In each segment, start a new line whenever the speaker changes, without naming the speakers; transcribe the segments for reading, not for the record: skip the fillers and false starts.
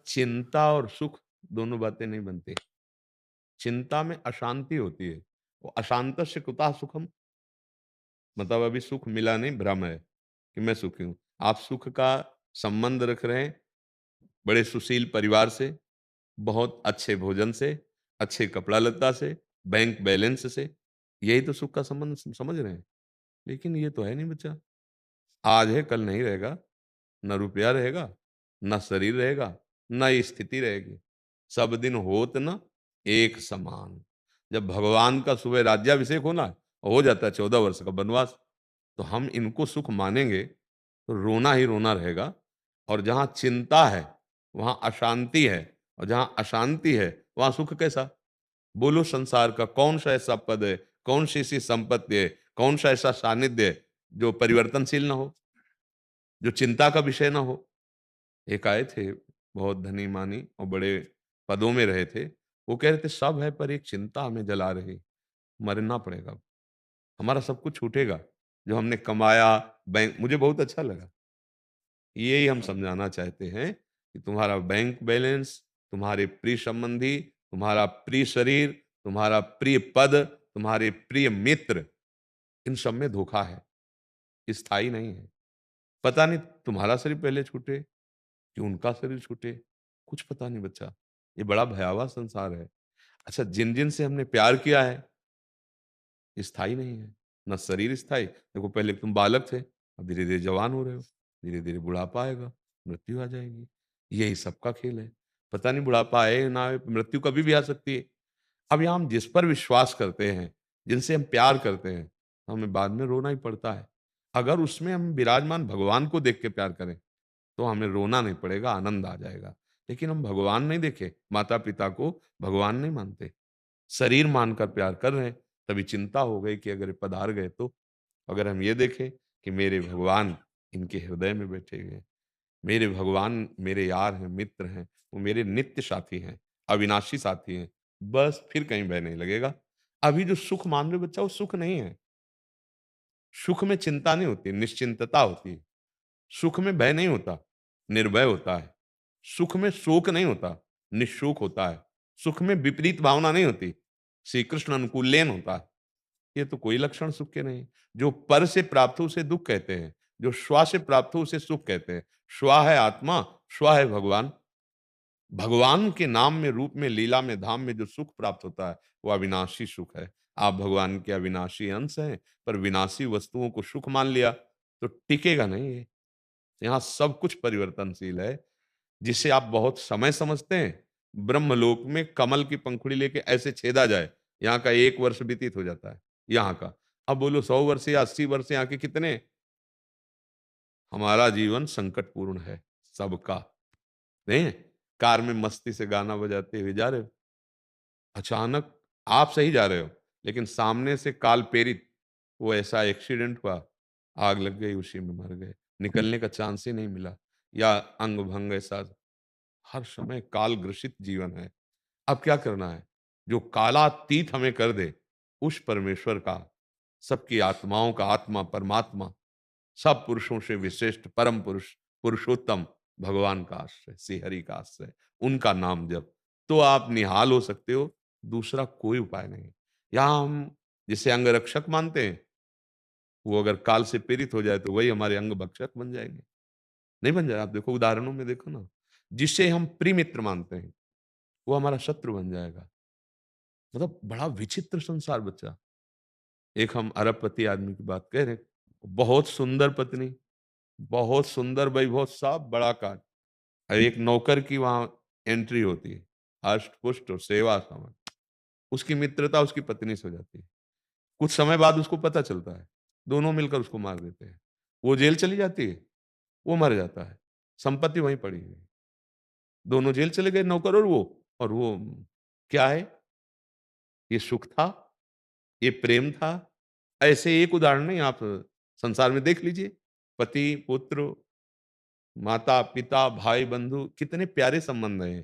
चिंता और सुख दोनों बातें नहीं बनती। चिंता में अशांति होती है। वो अशांतस्य कुतः सुखम, मतलब अभी सुख मिला नहीं, भ्रम है कि मैं सुखी हूँ। आप सुख का संबंध रख रहे हैं बड़े सुशील परिवार से, बहुत अच्छे भोजन से, अच्छे कपड़ा-लत्ता से, बैंक बैलेंस से। यही तो सुख का संबंध समझ रहे हैं। लेकिन ये तो है नहीं बच्चा। आज है, कल नहीं रहेगा। ना रुपया रहेगा, ना शरीर रहेगा, ना स्थिति रहेगी। सब दिन होत न एक समान। जब भगवान का सुबह राज्याभिषेक होना, हो जाता है 14 वर्ष का वनवास, तो हम इनको सुख मानेंगे, तो रोना ही रोना रहेगा। और जहाँ चिंता है, वहाँ अशांति है, और जहाँ अशांति है, वहाँ सुख कैसा? बोलो संसार का कौन-सा ऐसा पद है, कौन-सी ऐसी संपत्ति है, कौन-सा ऐसा सानिध्य है, जो परिवर्तनशील ना हो, जो चिंता का विषय ना हो? एक आए थे, बहुत धनी-मानी और बड़े पदों में रहे थे। वो कह रहे थे, सब है पर एक चिंता हमें जला रही, मरना पड़ेगा। हमारा सब कुछ छूटेगा, जो हमने कमाया, बैंक मुझे बहुत अच्छा लगा। यही हम समझाना चाहते हैं कि तुम्हारा बैंक बैलेंस, तुम्हारे प्रिय संबंधी, तुम्हारा प्रिय शरीर, तुम्हारा प्रिय पद, तुम्हारे प्रिय मित्र, इन सब में धोखा है, स्थायी नहीं है। पता नहीं तुम्हारा शरीर पहले छूटे कि उनका शरीर छूटे, कुछ पता नहीं बच्चा। ये बड़ा भयावह संसार है। अच्छा, जिन-जिन से हमने प्यार किया है, स्थायी नहीं है, ना शरीर स्थायी। देखो पहले तुम बालक थे, अब धीरे-धीरे जवान हो रहे हो, धीरे-धीरे बुढ़ापा आएगा, मृत्यु आ जाएगी। यही सबका खेल है। पता नहीं बुढ़ापा आए ना आए, मृत्यु कभी भी आ सकती है। अब यहाँ हम जिस पर विश्वास करते हैं, जिनसे हम प्यार करते हैं, हमें बाद में रोना ही पड़ता है। अगर उसमें हम विराजमान भगवान को देख के प्यार करें, तो हमें रोना नहीं पड़ेगा, आनंद आ जाएगा। लेकिन हम भगवान नहीं देखे, माता-पिता को भगवान नहीं मानते, शरीर मानकर प्यार कर रहे हैं, तभी चिंता हो गई कि अगर ये पधार गए तो? अगर हम ये देखें कि मेरे भगवान इनके हृदय में बैठे हुए हैं, मेरे भगवान मेरे यार हैं, मित्र हैं, वो मेरे नित्य साथी हैं, अविनाशी साथी हैं, बस फिर कहीं भय नहीं लगेगा। अभी जो सुख मान रहे हो बच्चा, वो सुख नहीं है। सुख में चिंता नहीं होती, निश्चिंतता होती है। सुख में भय नहीं होता, निर्भय होता है। सुख में शोक नहीं होता, निःशोक होता है। सुख में विपरीत भावना नहीं होती, श्री कृष्ण अनुकूलेन होता है। ये तो कोई लक्षण सुख के नहीं। जो पर से प्राप्त हो उसे दुःख कहते हैं, जो स्व से प्राप्त हो उसे सुख कहते हैं। स्व है आत्मा, स्व है भगवान। भगवान के नाम में, रूप में, लीला में, धाम में जो सुख प्राप्त होता है, वो अविनाशी सुख है। आप भगवान के अविनाशी अंश हैं, पर विनाशी वस्तुओं को सुख मान लिया, तो टिकेगा नहीं ये। यहाँ सब कुछ परिवर्तनशील है। जिसे आप बहुत समय समझते हैं, ब्रह्मलोक में कमल की पंखुड़ी लेके ऐसे छेदा जाए, यहाँ का 1 वर्ष व्यतीत हो जाता है, यहाँ का। अब बोलो 100 वर्ष या 80 वर्ष यहाँ के कितने? हमारा जीवन संकटपूर्ण है, सबका। नहीं? कार में मस्ती से गाना बजाते हुए जा रहे हो, अचानक आप सही जा रहे हो, लेकिन सामने से काल प्रेरित वो ऐसा एक्सीडेंट हुआ, आग लग गई, उसी में मर गए। निकलने का चांस ही नहीं मिला, या अंग-भंग ऐसा। हर समय काल ग्रसित जीवन है। अब क्या करना है? जो कालातीत हमें कर दे, उस परमेश्वर का, सबकी आत्माओं का आत्मा परमात्मा, सब पुरुषों से विशिष्ट परम पुरुष, पुरुषोत्तम भगवान का आश्रय, श्री हरि का आश्रय, उनका नाम जप, तो आप निहाल हो सकते हो, दूसरा कोई उपाय नहीं। यहाँ हम जिसे अंगरक्षक मानते हैं, वो अगर काल से पीड़ित हो जाए, तो वही हमारे अंग भक्षक बन जाएँगे। नहीं बन जाए, आप देखो उदाहरणों में देखो ना, जिसे हम प्रिय मित्र मानते हैं, वो हमारा शत्रु बन जाएगा। मतलब बड़ा विचित्र संसार बच्चा। एक हम अरबपति आदमी की बात कह रहे हैं, बहुत सुंदर पत्नी, बहुत सुंदर वैभव, सब बड़ा काज, और एक नौकर की वहाँ एंट्री होती है, अष्ट-पुष्ट और सेवा समान। उसकी मित्रता उसकी पत्नी से हो जाती है। कुछ समय बाद उसको पता चलता है, दोनों मिलकर उसको मार देते हैं। वो जेल चली जाती है, वो मर जाता है, संपत्ति वहीं पड़ी है। दोनों जेल चले गए, नौकर और वो क्या है? ये सुख था? ये प्रेम था? ऐसे एक उदाहरण नहीं, आप संसार में देख लीजिए। पति, पुत्र, माता-पिता, भाई-बंधु, कितने प्यारे संबंध हैं,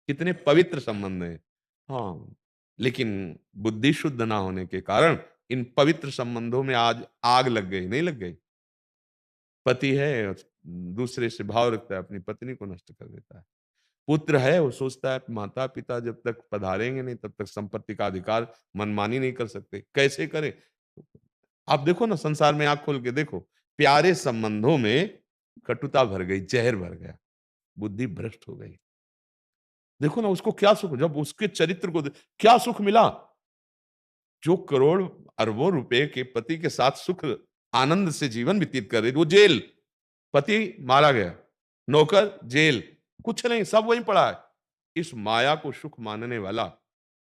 कितने पवित्र संबंध हैं। हाँ, लेकिन बुद्धि शुद्ध ना होने के कारण इन पवित्र संबंधों में आज आग लग गई, नहीं लग गई? पति है और दूसरे से भाव रखता है, अपनी पत्नी को नष्ट कर देता है। पुत्र है वो सोचता है माता पिता जब तक पधारेंगे नहीं तब तक संपत्ति का अधिकार मनमानी नहीं कर सकते, कैसे करें? आप देखो ना संसार में आंख खोल के देखो, प्यारे संबंधों में कटुता भर गई, जहर भर गया, बुद्धि भ्रष्ट हो गई। देखो ना उसको क्या सुख, जब उसके चरित्र को क्या सुख मिला? जो करोड़ अरबों रुपए के पति के साथ सुख आनंद से जीवन व्यतीत कर रही थी, वो जेल, पति मारा गया, नौकर जेल, कुछ नहीं, सब वहीं पड़ा है। इस माया को सुख मानने वाला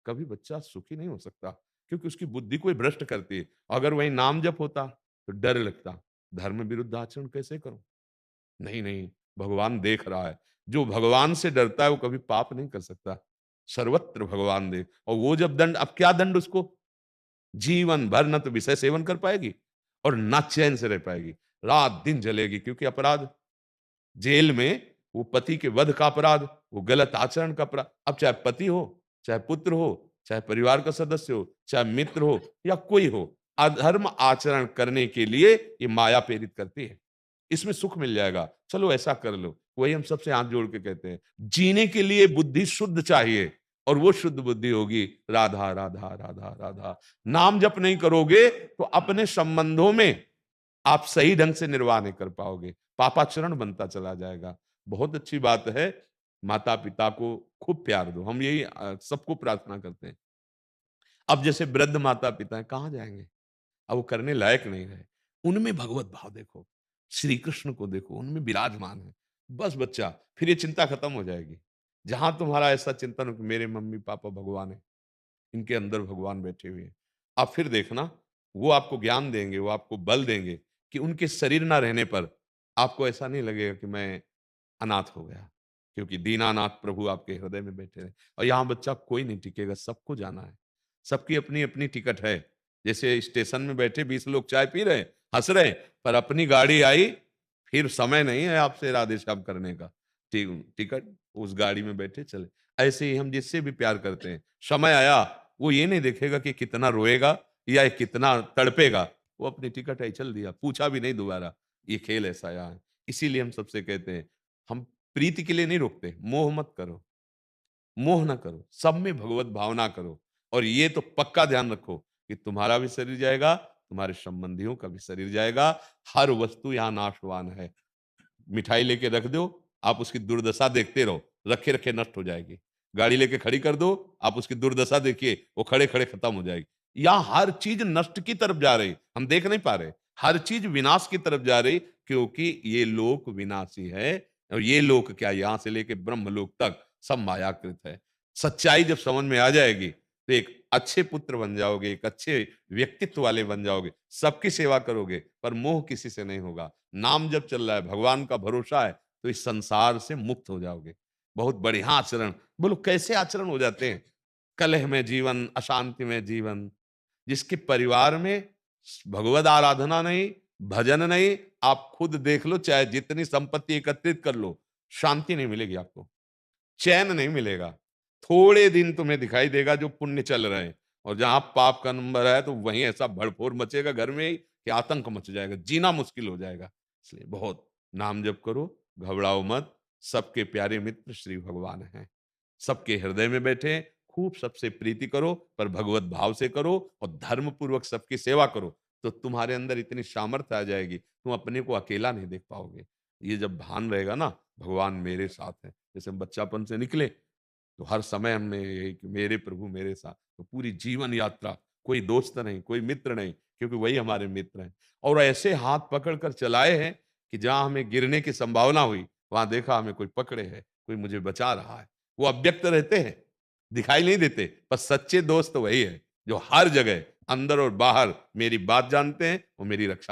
कभी बच्चा सुखी नहीं हो सकता, क्योंकि उसकी बुद्धि कोई भ्रष्ट करती है। अगर वही नाम जप होता तो डर लगता, धर्म विरुद्ध आचरण कैसे करूं? नहीं नहीं, भगवान देख रहा है। जो भगवान से डरता है वो कभी पाप नहीं कर सकता। सर्वत्र भगवान देख, और वो जब दंड, अब क्या दंड उसको? जीवन भर न तो विषय सेवन कर पाएगी और ना चैन से रह पाएगी, रात दिन जलेगी, क्योंकि अपराध जेल में, वो पति के वध का अपराध, वो गलत आचरण का अपराध। अब चाहे पति हो, चाहे पुत्र हो, चाहे परिवार का सदस्य हो, चाहे मित्र हो या कोई हो, अधर्म आचरण करने के लिए ये माया प्रेरित करती है। इसमें सुख मिल जाएगा, चलो ऐसा कर लो। वही हम सबसे हाथ जोड़ के कहते हैं, जीने के लिए बुद्धि शुद्ध चाहिए, और वो शुद्ध बुद्धि होगी राधा राधा राधा राधा। नाम जप नहीं करोगे तो अपने संबंधों में आप सही ढंग से निर्वाह नहीं कर पाओगे, पापाचरण बनता चला जाएगा। बहुत अच्छी बात है, माता पिता को खूब प्यार दो, हम यही सबको प्रार्थना करते हैं। अब जैसे वृद्ध माता पिता हैं, कहाँ जाएंगे? अब वो करने लायक नहीं रहे, उनमें भगवत भाव देखो, श्री कृष्ण को देखो, उनमें विराजमान है। बस बच्चा, फिर ये चिंता खत्म हो जाएगी। जहां तुम्हारा ऐसा चिंतन हो कि मेरे मम्मी पापा भगवान है, इनके अंदर भगवान बैठे हुए हैं, आप फिर देखना, वो आपको ज्ञान देंगे, वो आपको बल देंगे कि उनके शरीर ना रहने पर आपको ऐसा नहीं लगेगा कि मैं अनाथ हो गया, क्योंकि दीनानाथ प्रभु आपके हृदय में बैठे हैं। और यहाँ बच्चा कोई नहीं टिकेगा, सबको जाना है, सबकी अपनी अपनी टिकट है। जैसे स्टेशन में बैठे 20 लोग चाय पी रहे हैं, हंस रहे हैं, पर अपनी गाड़ी आई, फिर समय नहीं है आपसे राधे श्याम करने का, टिकट उस गाड़ी में बैठे चले। ऐसे ही हम जिससे भी प्यार करते हैं, समय आया, वो ये नहीं देखेगा कि कितना रोएगा या कितना तड़पेगा, वो अपनी टिकट आई, चल दिया, पूछा भी नहीं दोबारा। ये खेल ऐसा यहाँ है। इसीलिए हम सबसे कहते हैं, हम प्रीति के लिए नहीं रोकते, मोह मत करो, मोह ना करो, सब में भगवत भावना करो। और ये तो पक्का ध्यान रखो कि तुम्हारा भी शरीर जाएगा, तुम्हारे संबंधियों का भी शरीर जाएगा, हर वस्तु यहाँ नाशवान है। मिठाई लेके रख दो, आप उसकी दुर्दशा देखते रहो, रखे रखे नष्ट हो जाएगी। गाड़ी लेके खड़ी कर दो, आप उसकी दुर्दशा देखिए, वो खड़े खड़े खत्म हो जाएगी। यहाँ हर चीज नष्ट की तरफ जा रही, हम देख नहीं पा रहे, हर चीज विनाश की तरफ जा रही, क्योंकि ये लोक विनाशी है। और ये लोक क्या, यहाँ से लेके ब्रह्मलोक तक सब मायाकृत है। सच्चाई जब समझ में आ जाएगी तो एक अच्छे पुत्र बन जाओगे, एक अच्छे व्यक्तित्व वाले बन जाओगे, सबकी सेवा करोगे, पर मोह किसी से नहीं होगा। नाम जब चल रहा है, भगवान का भरोसा है, तो इस संसार से मुक्त हो जाओगे। बहुत बढ़िया आचरण, बोलो कैसे आचरण हो जाते हैं? कलह में जीवन, अशांति में जीवन, जिसके परिवार में भगवत आराधना नहीं, भजन नहीं, आप खुद देख लो, चाहे जितनी संपत्ति एकत्रित कर लो, शांति नहीं मिलेगी आपको, चैन नहीं मिलेगा। थोड़े दिन तुम्हें दिखाई देगा जो पुण्य चल रहे हैं, और जहां पाप का नंबर है तो वहीं ऐसा भड़फोड़ मचेगा घर में ही कि आतंक मच जाएगा, जीना मुश्किल हो जाएगा। इसलिए बहुत नाम जप करो, घबराओ मत, सबके प्यारे मित्र श्री भगवान हैं, सबके हृदय में बैठे हैं। खूब सबसे प्रीति करो, पर भगवत भाव से करो, और धर्म पूर्वक सबकी सेवा करो, तो तुम्हारे अंदर इतनी सामर्थ्य आ जाएगी, तुम अपने को अकेला नहीं देख पाओगे। ये जब भान रहेगा ना, भगवान मेरे साथ है, जैसे हम बच्चापन से निकले तो हर समय हमने यही कि मेरे प्रभु मेरे साथ, तो पूरी जीवन यात्रा कोई दोस्त नहीं, कोई मित्र नहीं, क्योंकि वही हमारे मित्र हैं। और ऐसे हाथ पकड़ कर चलाए हैं कि जहां हमें गिरने की संभावना हुई, वहां देखा हमें कोई पकड़े है, कोई मुझे बचा रहा है। वो अव्यक्त रहते हैं, दिखाई नहीं देते, पर सच्चे दोस्त वही है जो हर जगह अंदर और बाहर मेरी बात जानते हैं, वो मेरी रक्षा